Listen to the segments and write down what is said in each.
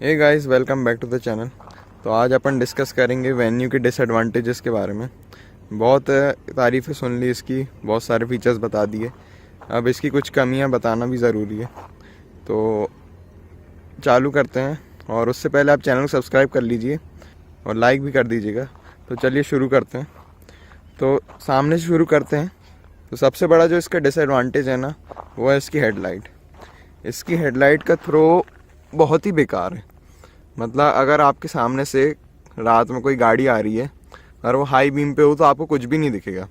Hey guys, welcome back to the channel. तो आज अपन डिस्कस करेंगे वेन्यू के डिसएडवांटेजेस के बारे में। बहुत तारीफ़ें सुन ली इसकी, बहुत सारे फीचर्स बता दिए। अब इसकी कुछ कमियां बताना भी ज़रूरी है। तो चालू करते हैं, और उससे पहले आप चैनल को सब्सक्राइब कर लीजिए और लाइक भी कर दीजिएगा। तो चलिए शुरू करते हैं। तो सामने से शुरू करते हैं। तो सबसे बड़ा जो इसका डिसएडवांटेज है ना, वो है इसकी हेडलाइट। इसकी हेडलाइट का थ्रो बहुत ही बेकार है। मतलब अगर आपके सामने से रात में कोई गाड़ी आ रही है और वो हाई बीम पे हो तो आपको कुछ भी नहीं दिखेगा।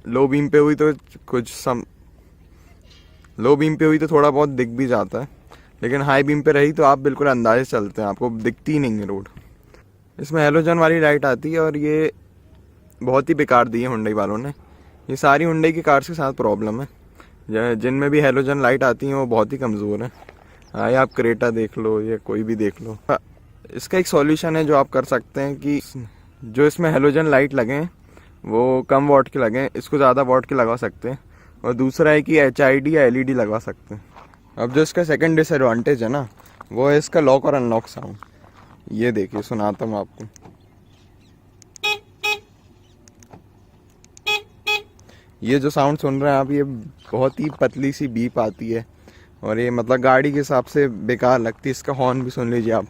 लो बीम पे हुई तो लो बीम पे हुई तो थोड़ा बहुत दिख भी जाता है, लेकिन हाई बीम पे रही तो आप बिल्कुल अंदाजे चलते हैं, आपको दिखती ही नहीं है रोड। इसमें हेलोजन वाली लाइट आती है और ये बहुत ही बेकार दी है हुंडई वालों ने। ये सारी हुंडई की कार्स के साथ प्रॉब्लम है। जिनमें भी हेलोजन लाइट आती हैं वो बहुत ही कमज़ोर है। हाँ, आप क्रेटा देख लो या कोई भी देख लो। इसका एक सॉल्यूशन है जो आप कर सकते हैं कि जो इसमें हेलोजन लाइट लगे वो कम वॉट के लगें, इसको ज़्यादा वॉट के लगा सकते हैं। और दूसरा है कि HID या LED लगवा सकते हैं। अब जो इसका सेकंड डिसएडवांटेज है ना, वो है इसका लॉक और अनलॉक साउंड। ये देखिए, सुनाता हूँ आपको। ये जो साउंड सुन रहे हैं आप, ये बहुत ही पतली सी बीप आती है और ये मतलब गाड़ी के हिसाब से बेकार लगती है। इसका हॉर्न भी सुन लीजिए आप,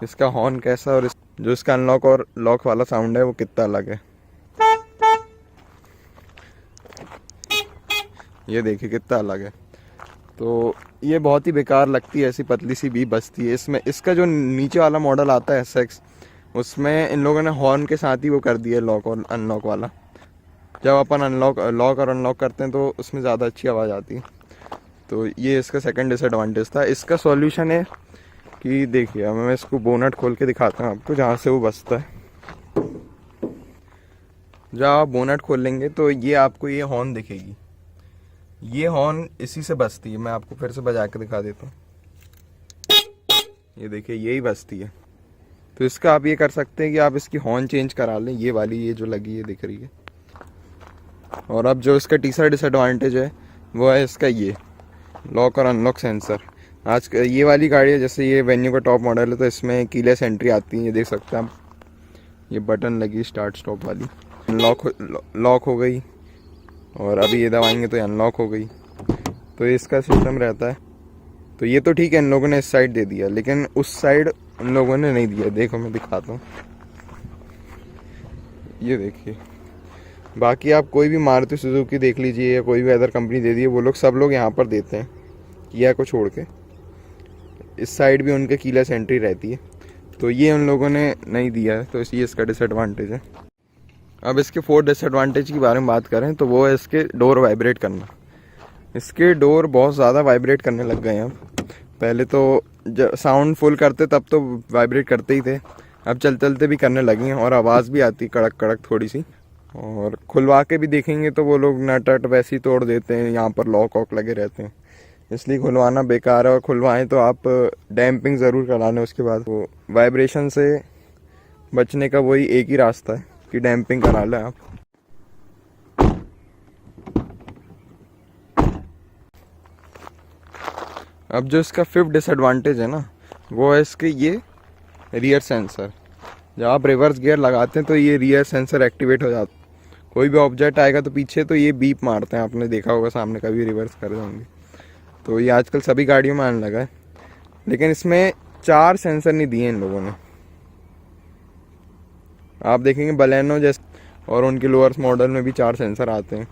इसका हॉर्न कैसा, और जो इसका अनलॉक और लॉक वाला साउंड है वो कितना अलग है। ये देखिए कितना अलग है। तो ये बहुत ही बेकार लगती है, ऐसी पतली सी बीप बजती है इसमें। इसका जो नीचे वाला मॉडल आता है SX, उसमें इन लोगों ने हॉर्न के साथ ही वो कर दिया लॉक और अनलॉक वाला। जब अपन लॉक और अनलॉक करते हैं तो उसमें ज़्यादा अच्छी आवाज़ आती है। तो ये इसका सेकंड डिसएडवांटेज था। इसका सॉल्यूशन है कि देखिए, अब मैं इसको बोनट खोल के दिखाता हूँ आपको, जहाँ से वो बजता है। जब आप बोनट खोल लेंगे तो ये आपको ये हॉर्न दिखेगी। ये हॉर्न इसी से बजती है। मैं आपको फिर से बजा के दिखा देता हूँ। ये देखिए, यही बजती है। तो इसका आप ये कर सकते हैं कि आप इसकी हॉर्न चेंज करा लें, ये वाली, ये जो लगी है दिख रही है। और अब जो इसका तीसरा डिसएडवांटेज है वो है इसका ये लॉक और अनलॉक सेंसर। आज ये वाली गाड़ी है, जैसे ये वेन्यू का टॉप मॉडल है, तो इसमें कीलेस एंट्री आती है। ये देख सकते हैं आप, ये बटन लगी स्टार्ट स्टॉप वाली। लॉक हो गई, और अभी ये दबाएंगे तो अनलॉक हो गई। तो इसका सिस्टम रहता है। तो ये तो ठीक है, इन लोगों ने इस साइड दे दिया, लेकिन उस साइड उन लोगों ने नहीं दिया। देखो मैं दिखाता हूँ, ये देखिए। बाकी आप कोई भी मारुति सुजुकी देख लीजिए या कोई भी अदर कंपनी दे दी है, वो लोग सब लोग यहाँ पर देते हैं, किया को छोड़ के। इस साइड भी उनके कीलेस एंट्री रहती है, तो ये उन लोगों ने नहीं दिया है, तो इसलिए इसका डिसएडवांटेज है। अब इसके फोर्थ डिसएडवांटेज के बारे में बात करें तो वो है इसके डोर वाइब्रेट करना। इसके डोर बहुत ज़्यादा वाइब्रेट करने लग गए हैं अब। पहले तो जब साउंड फुल करते तब तो वाइब्रेट करते ही थे, अब चलते भी करने लगे हैं, और आवाज़ भी आती कड़क कड़क थोड़ी सी। और खुलवा के भी देखेंगे तो वो लोग नट अट वैसे ही तोड़ देते हैं, यहाँ पर लॉक वॉक लगे रहते हैं, इसलिए खुलवाना बेकार है। और खुलवाएं तो आप डैम्पिंग ज़रूर करा लें उसके बाद। वो वाइब्रेशन से बचने का वही एक ही रास्ता है कि डैम्पिंग करा लें आप। अब जो इसका फिफ्थ डिसएडवांटेज है ना, वो है इसके ये रियर सेंसर। जब आप रिवर्स गियर लगाते हैं तो ये रियर सेंसर एक्टिवेट हो जाता है। कोई भी ऑब्जेक्ट आएगा तो पीछे तो ये बीप मारते हैं, आपने देखा होगा सामने कभी रिवर्स कर जाएंगे। तो ये आजकल सभी गाड़ियों में आने लगा है, लेकिन इसमें 4 सेंसर नहीं दिए इन लोगों ने। आप देखेंगे बलेनो जैसे और उनके लोअर्स मॉडल में भी 4 सेंसर आते हैं,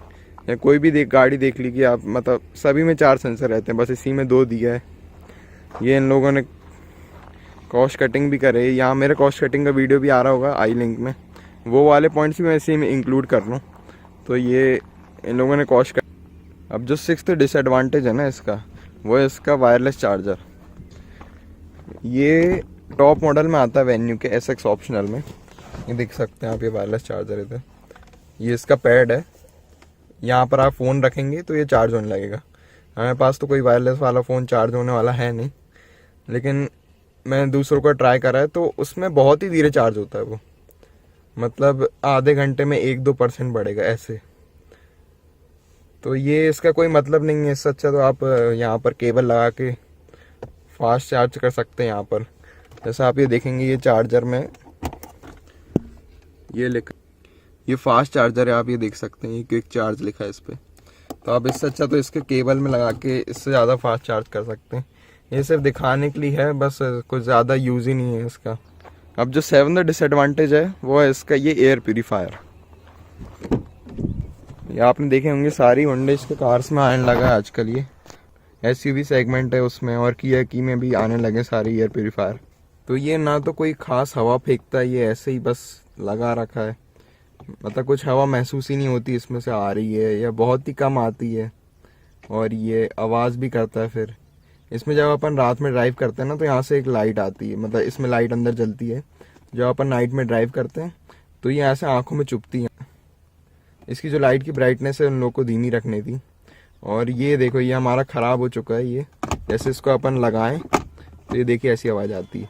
या कोई भी गाड़ी देख लीजिए आप, मतलब सभी में 4 सेंसर रहते हैं, बस इसी में 2 दिया है। ये इन लोगों ने कॉस्ट कटिंग भी करे। यहाँ मेरे कॉस्ट कटिंग का वीडियो भी आ रहा होगा आई लिंक में, वो वाले पॉइंट्स भी मैं इसी में इंक्लूड कर लूँ। तो ये इन लोगों ने कॉस्ट। अब जो सिक्स्थ डिसएडवांटेज है ना इसका, वो है इसका वायरलेस चार्जर। ये टॉप मॉडल में आता है वेन्यू के SX ऑप्शनल में। ये देख सकते हैं आप, ये वायरलेस चार्जर है। ये इसका पैड है, यहाँ पर आप फ़ोन रखेंगे तो ये चार्ज होने लगेगा। हमारे पास तो कोई वायरलेस वाला फ़ोन चार्ज होने वाला है नहीं, लेकिन मैंने दूसरों का ट्राई करा है तो उसमें बहुत ही धीरे चार्ज होता है वो, मतलब आधे घंटे में 1-2% बढ़ेगा ऐसे। तो ये इसका कोई मतलब नहीं है। इससे अच्छा तो आप यहाँ पर केबल लगा के फास्ट चार्ज कर सकते हैं यहाँ पर। जैसा आप ये देखेंगे, ये चार्जर में ये लिखा, ये फास्ट चार्जर है, आप ये देख सकते हैं, ये क्विक चार्ज लिखा है इस पर। तो आप इससे अच्छा तो इसके केबल में लगा के इससे ज़्यादा फास्ट चार्ज कर सकते हैं। ये सिर्फ दिखाने के लिए है बस, कुछ ज़्यादा यूज़ ही नहीं है इसका। अब जो 7th डिसएडवांटेज है वो है इसका ये एयर प्यूरीफायर। ये आपने देखे होंगे सारी हुंडई के कार्स में आने लगा है आजकल, ये एसयूवी सेगमेंट है उसमें, और किया की में भी आने लगे सारे एयर प्यूरीफायर। तो ये ना तो कोई ख़ास हवा फेंकता है, ये ऐसे ही बस लगा रखा है, मतलब कुछ हवा महसूस ही नहीं होती इसमें से आ रही है, या बहुत ही कम आती है। और ये आवाज़ भी करता है। फिर इसमें जब अपन रात में ड्राइव करते हैं ना, तो यहाँ से एक लाइट आती है, मतलब इसमें लाइट अंदर जलती है। जब अपन नाइट में ड्राइव करते हैं तो ये ऐसे आँखों में चुभती है। इसकी जो लाइट की ब्राइटनेस है उन लोगों को धीमी रखनी थी। और ये देखो, ये हमारा ख़राब हो चुका है। ये जैसे इसको अपन लगाएं तो ये देखिए ऐसी आवाज़ आती है,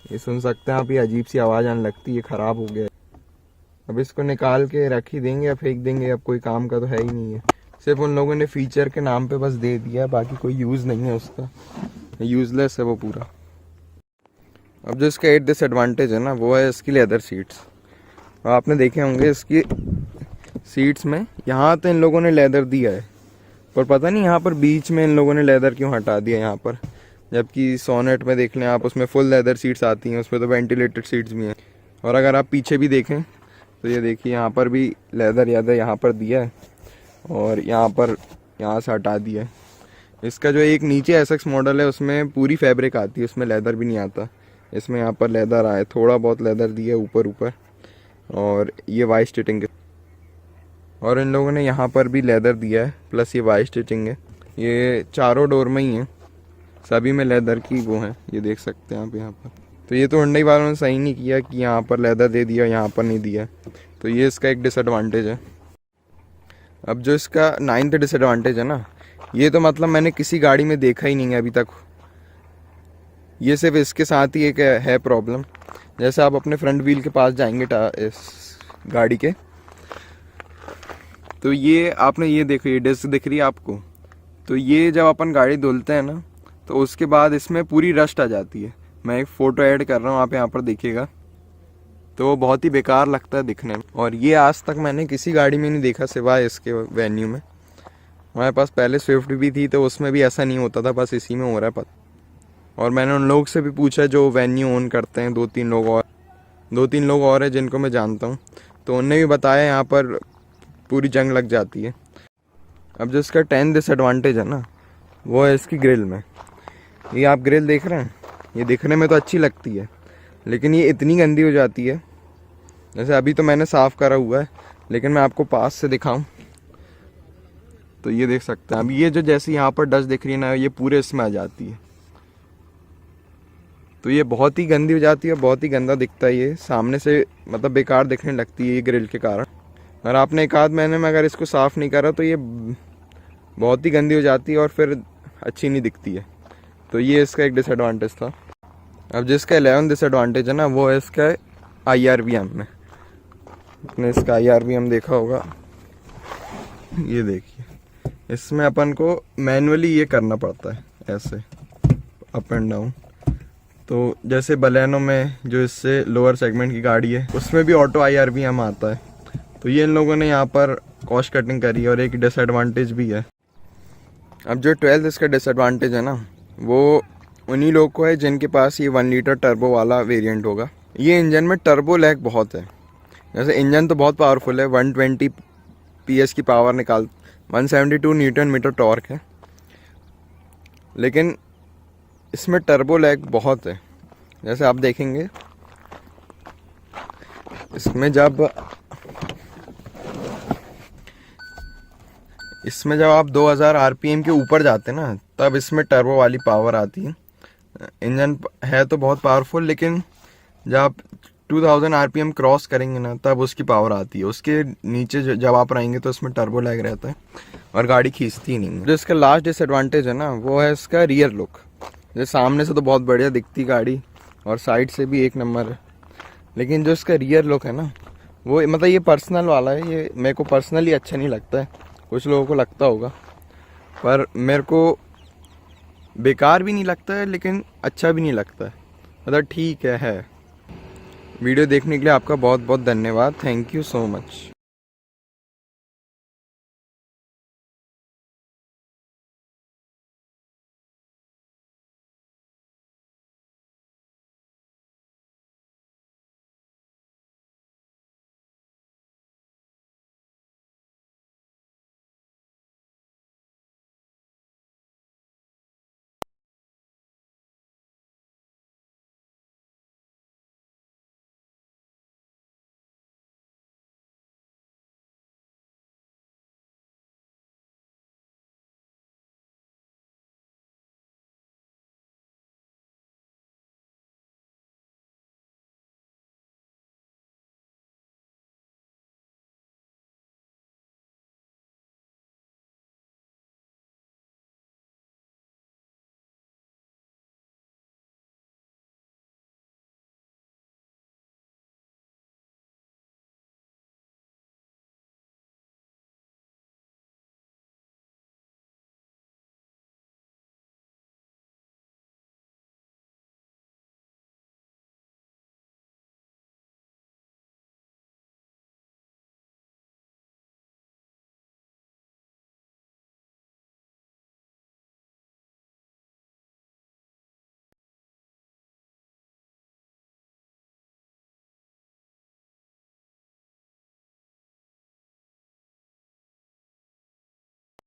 ये सुन सकते हैं आप, ये अजीब सी आवाज़ आने लगती है, ये ख़राब हो गया है। अब इसको निकाल के रख ही देंगे या फेंक देंगे, अब कोई काम का तो है ही नहीं है। सिर्फ उन लोगों ने फीचर के नाम पे बस दे दिया, बाकी कोई यूज़ नहीं है उसका, यूज़लेस है वो पूरा। अब जो इसका 8th डिसएडवांटेज है ना, वो है इसकी लेदर सीट्स। आपने देखे होंगे इसकी सीट्स में यहाँ तो इन लोगों ने लेदर दिया है, पर पता नहीं यहाँ पर बीच में इन लोगों ने लेदर क्यों हटा दिया यहाँ पर, जबकि सोनेट में देख लें आप, उसमें फुल लेदर सीट्स आती हैं, उसमें तो वेंटिलेटेड सीट्स भी हैं। और अगर आप पीछे भी देखें तो ये देखिए यहाँ पर भी लेदर यहाँ पर दिया है, और यहाँ से हटा दिया है। इसका जो एक नीचे एसएक्स मॉडल है उसमें पूरी फैब्रिक आती है, उसमें लेदर भी नहीं आता। इसमें यहाँ पर लेदर आए, थोड़ा बहुत लेदर दिया ऊपर, और ये वाइट स्टिचिंग है। और इन लोगों ने यहाँ पर भी लेदर दिया है, प्लस ये वाइट स्टिचिंग है। ये चारों डोर में ही है, सभी में लेदर की वो है, ये देख सकते हैं आप यहाँ पर। तो ये तो हुंडई वालों ने सही नहीं किया कि यहाँ पर लेदर दे दिया, यहाँ पर नहीं दिया, तो ये इसका एक डिसएडवांटेज है। अब जो इसका 9th डिसएडवांटेज है ना, ये तो मतलब मैंने किसी गाड़ी में देखा ही नहीं है अभी तक। ये सिर्फ इसके साथ ही एक है प्रॉब्लम। जैसे आप अपने फ्रंट व्हील के पास जाएंगे इस गाड़ी के, तो ये आपने ये देखो, ये डिस्क दिख रही है आपको, तो ये जब अपन गाड़ी धुलते हैं ना, तो उसके बाद इसमें पूरी रस्ट आ जाती है। मैं एक फ़ोटो ऐड कर रहा हूँ, आप यहाँ पर देखिएगा, तो बहुत ही बेकार लगता है दिखने में। और ये आज तक मैंने किसी गाड़ी में नहीं देखा सिवाय इसके वेन्यू में। हमारे पास पहले स्विफ्ट भी थी, तो उसमें भी ऐसा नहीं होता था, बस इसी में हो रहा है पता। और मैंने उन लोग से भी पूछा जो वेन्यू ओन करते हैं, 2-3 लोग और हैं जिनको मैं जानता हूँ, तो उनने भी बताया यहाँ पर पूरी जंग लग जाती है। अब जो इसका 10th डिसएडवांटेज है ना, वो है इसकी ग्रिल में। ये आप ग्रिल देख रहे हैं, ये दिखने में तो अच्छी लगती है, लेकिन ये इतनी गंदी हो जाती है। जैसे अभी तो मैंने साफ़ करा हुआ है, लेकिन मैं आपको पास से दिखाऊं तो ये देख सकते हैं। अब ये जो जैसे यहाँ पर डस्ट दिख रही है ना, ये पूरे इसमें आ जाती है, तो ये बहुत ही गंदी हो जाती है, बहुत ही गंदा दिखता है ये सामने से, मतलब बेकार दिखने लगती है ये ग्रिल के कारण। और आपने एक आध महीने में अगर इसको साफ़ नहीं करा तो ये बहुत ही गंदी हो जाती है और फिर अच्छी नहीं दिखती है। तो ये इसका एक डिसएडवांटेज था। अब जिसका 11th डिसएडवांटेज है ना, वो है इसका IRVM में। आपने इसका IRVM देखा होगा, ये देखिए, इसमें अपन को मैनुअली ये करना पड़ता है ऐसे अप एंड डाउन। तो जैसे बलेनो में जो इससे लोअर सेगमेंट की गाड़ी है, उसमें भी ऑटो IRVM आता है। तो ये इन लोगों ने यहाँ पर कॉस्ट कटिंग करी है, और एक डिसएडवांटेज भी है। अब जो 12th इसका डिसएडवांटेज है ना, वो उन्हीं लोग को है जिनके पास ये 1 लीटर टर्बो वाला वेरिएंट होगा। ये इंजन में टर्बो लैग बहुत है। जैसे इंजन तो बहुत पावरफुल है, 120 PS की पावर 172 न्यूटन मीटर टॉर्क है, लेकिन इसमें टर्बो लैग बहुत है। जैसे आप देखेंगे, इसमें जब आप 2000 RPM के ऊपर जाते हैं ना, तब इसमें टर्बो वाली पावर आती है। इंजन है तो बहुत पावरफुल, लेकिन जब आप 2000 RPM क्रॉस करेंगे ना, तब उसकी पावर आती है। उसके नीचे जब आप रहेंगे तो उसमें टर्बो लैग रहता है और गाड़ी खींचती ही नहीं है। जो इसका लास्ट डिसएडवांटेज है ना, वो है इसका रियर लुक। जैसे सामने से तो बहुत बढ़िया दिखती गाड़ी, और साइड से भी एक नंबर है, लेकिन जो इसका रियर लुक है ना, वो मतलब ये पर्सनल वाला है, ये मेरे को पर्सनली अच्छा नहीं लगता है, कुछ लोगों को लगता होगा। पर मेरे को बेकार भी नहीं लगता है लेकिन अच्छा भी नहीं लगता है, मतलब ठीक है। वीडियो देखने के लिए आपका बहुत बहुत धन्यवाद। Thank you so much.